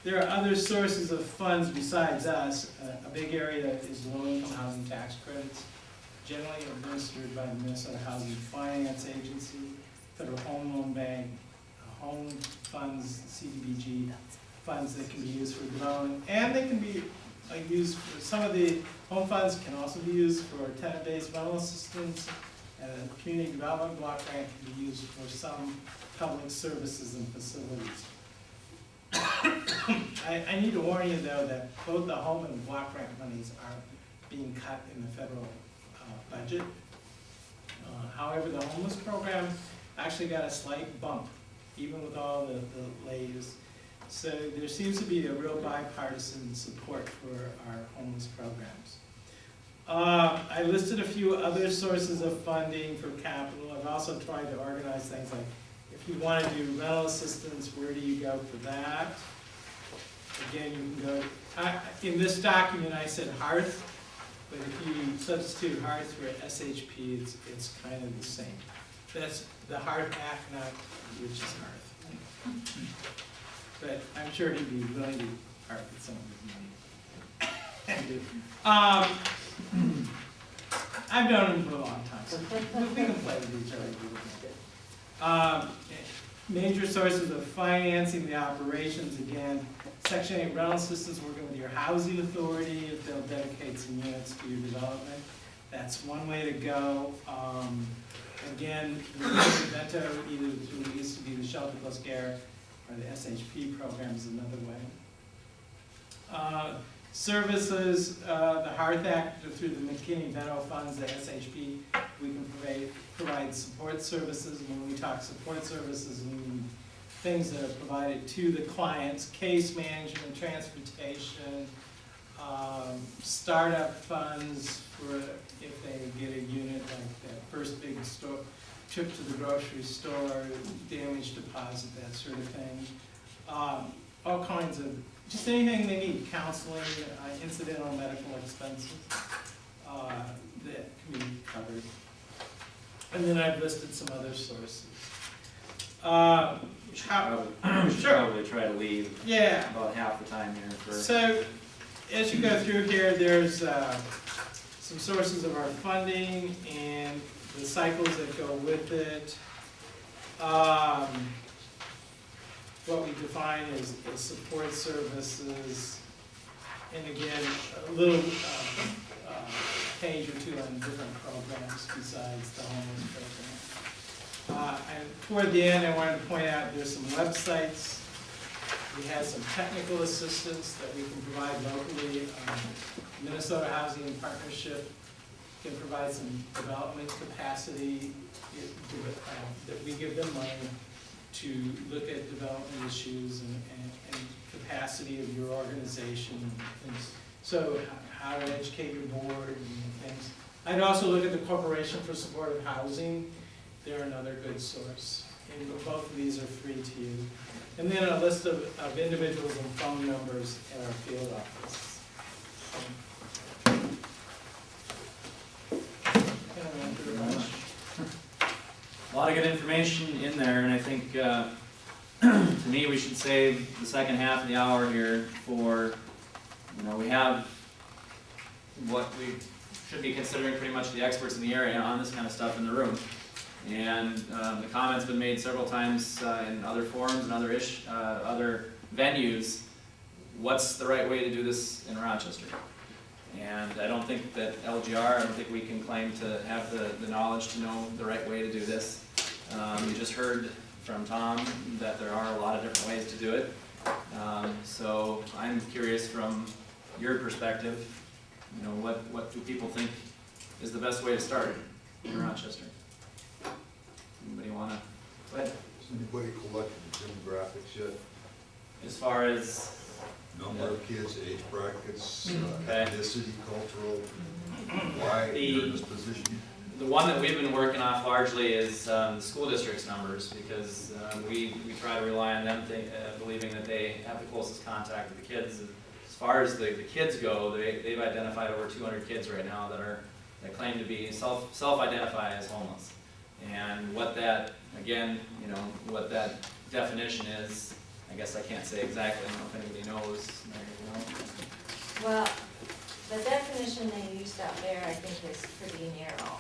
there are other sources of funds besides us. A big area is low-income housing tax credits, generally administered by the Minnesota Housing Finance Agency, Federal Home Loan Bank, home funds, CDBG funds that can be used for development, and they can be used for, some of the home funds can also be used for tenant-based rental assistance, and a community development block grant can be used for some public services and facilities. I need to warn you though that both the home and block grant monies are being cut in the federal budget. However, the homeless program actually got a slight bump, even with all the layers. So there seems to be a real bipartisan support for our homeless programs. I listed a few other sources of funding for capital. I've also tried to organize things like, if you want to do rental assistance, where do you go for that? Again, you can go, in this document I said Hearth, but if you substitute Hearth for SHP, it's kind of the same. That's the Hearth Act, not which is Hearth. But I'm sure he'd be willing to part with some of his money. I've known him for a long time, so we can play with each other. Major sources of financing the operations, again, Section 8 rental assistance, working with your housing authority, if they'll dedicate some units to your development. That's one way to go. Again, the Vento, either through what used to be the Shelter Plus Care or the SHP program is another way. Services, the Hearth Act through the McKinney-Vento funds, the SHP, we can provide support services. When we talk support services, we mean things that are provided to the clients, case management, transportation, startup funds for if they get a unit like that first big trip to the grocery store, damage deposit, that sort of thing. All kinds of, just anything they need, counseling, incidental medical expenses that can be covered. And then I've listed some other sources. We should probably try to leave about half the time here for. So, as you go through here, there's some sources of our funding and the cycles that go with it. What we define as support services, and again, a little page or two on different programs besides the homeless program. And toward the end, I wanted to point out there's some websites. We have some technical assistance that we can provide locally. Minnesota Housing Partnership can provide some development capacity that we give them money to look at development issues and capacity of your organization and things. So how to educate your board and things. I'd also look at the Corporation for Supportive Housing. They're another good source. And both of these are free to you. And then a list of individuals and phone numbers at our field office. A lot of good information in there, and I think to me we should save the second half of the hour here for, we have what we should be considering pretty much the experts in the area on this kind of stuff in the room. And the comment's been made several times in other forums and other venues. What's the right way to do this in Rochester? And I don't think that LGR, I don't think we can claim to have the knowledge to know the right way to do this. You just heard from Tom that there are a lot of different ways to do it. So I'm curious from your perspective, what do people think is the best way to start in Rochester? Anybody want to? Go ahead. Has anybody collected demographics yet? As far as Number of kids, age brackets, okay. ethnicity, cultural, why you're in this position? The one that we've been working off largely is the school district's numbers, because we try to rely on them believing that they have the closest contact with the kids. As far as the kids go, they've identified over 200 kids right now that claim to be self-identify as homeless. And what that, again, what that definition is, I guess I can't say exactly, I don't know if anybody knows. Mary, you know? Well, the definition they used out there, I think, is pretty narrow.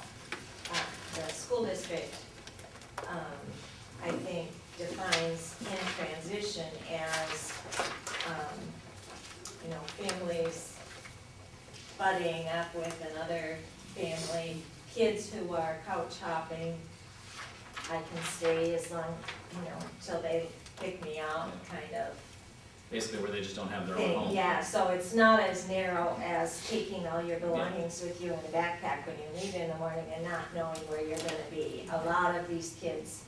The school district, I think, defines in transition as, you know, families buddying up with another family, kids who are couch hopping. I can stay as long, you know, till they pick me out, kind of Basically where they just don't have their own thing. home. Yeah, so it's not as narrow as taking all your belongings with you in a backpack when you leave in the morning and not knowing where you're gonna be. A lot of these kids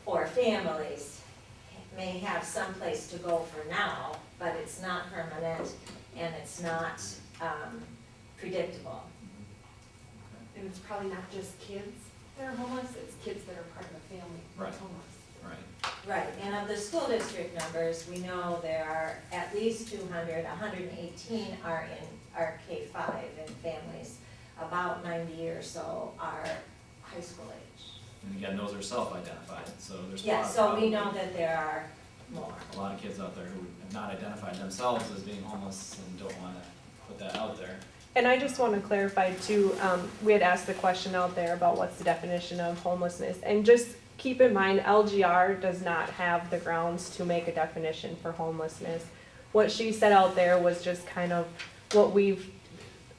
or families may have some place to go for now, but it's not permanent and it's not, predictable. And it's probably not just kids that are homeless, it's kids that are part of a family Right. that's homeless. Right. Right, and of the school district numbers, we know there are at least 200, 118 are K-5 in families. About 90 or so are high school age. And again, those are self-identified, so there's Yeah, so we know that there are more. a lot of kids out there who have not identified themselves as being homeless and don't wanna put that out there. And I just want to clarify too, we had asked the question out there about what's the definition of homelessness. And just keep in mind, LGR does not have the grounds to make a definition for homelessness. What she said out there was just kind of what we've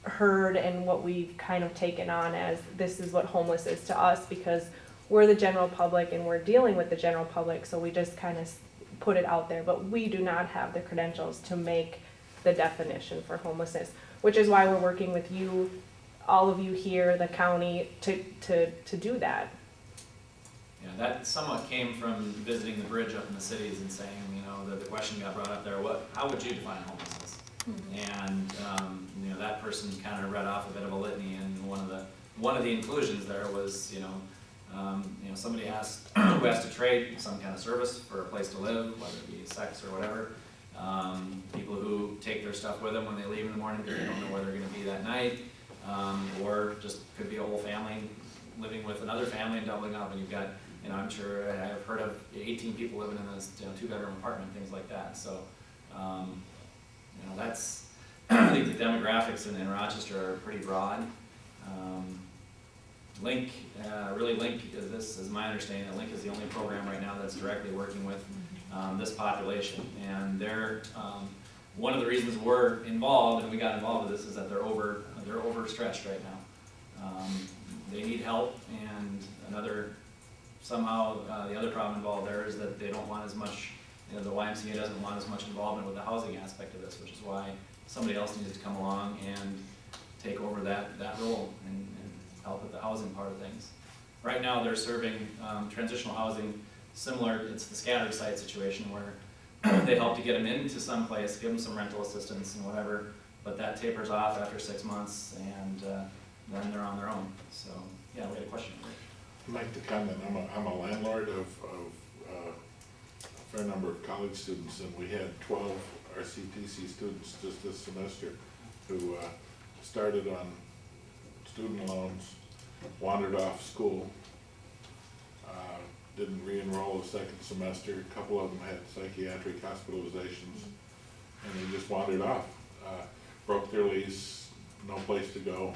heard and what we've kind of taken on as this is what homeless is to us, because we're the general public and we're dealing with the general public, so we just kind of put it out there. But we do not have the credentials to make the definition for homelessness, which is why we're working with you, all of you here, the county, to do that. Yeah, that somewhat came from visiting the bridge up in the cities and saying, you know, the question got brought up there, how would you define homelessness? And, you know, that person kind of read off a bit of a litany, and one of the inclusions there was, you know, somebody who has to trade some kind of service for a place to live, whether it be sex or whatever. People who take their stuff with them when they leave in the morning because they don't know where they're gonna be that night. Or just could be a whole family living with another family and doubling up, and you've got, you know, I'm sure I've heard of 18 people living in this, you know, 2-bedroom apartment, things like that. So, you know, that's, I think the demographics in Rochester are pretty broad. Link is this, is my understanding, that Link is the only program right now that's directly working with this population. And they're, one of the reasons we're involved, and we got involved with this, is that they're overstretched right now. They need help, and somehow the other problem involved there is that they don't want as much, you know, the YMCA doesn't want as much involvement with the housing aspect of this, which is why somebody else needs to come along and take over that role and help with the housing part of things. Right now they're serving transitional housing similar, it's the scattered site situation where they help to get them into some place, give them some rental assistance and whatever, but that tapers off after 6 months, and then they're on their own. So, yeah, we had a question. I'd like to comment, I'm a landlord of a fair number of college students, and we had 12 RCTC students just this semester who started on student loans, wandered off school, didn't re-enroll the second semester. A couple of them had psychiatric hospitalizations, and they just wandered off. Broke their lease, no place to go.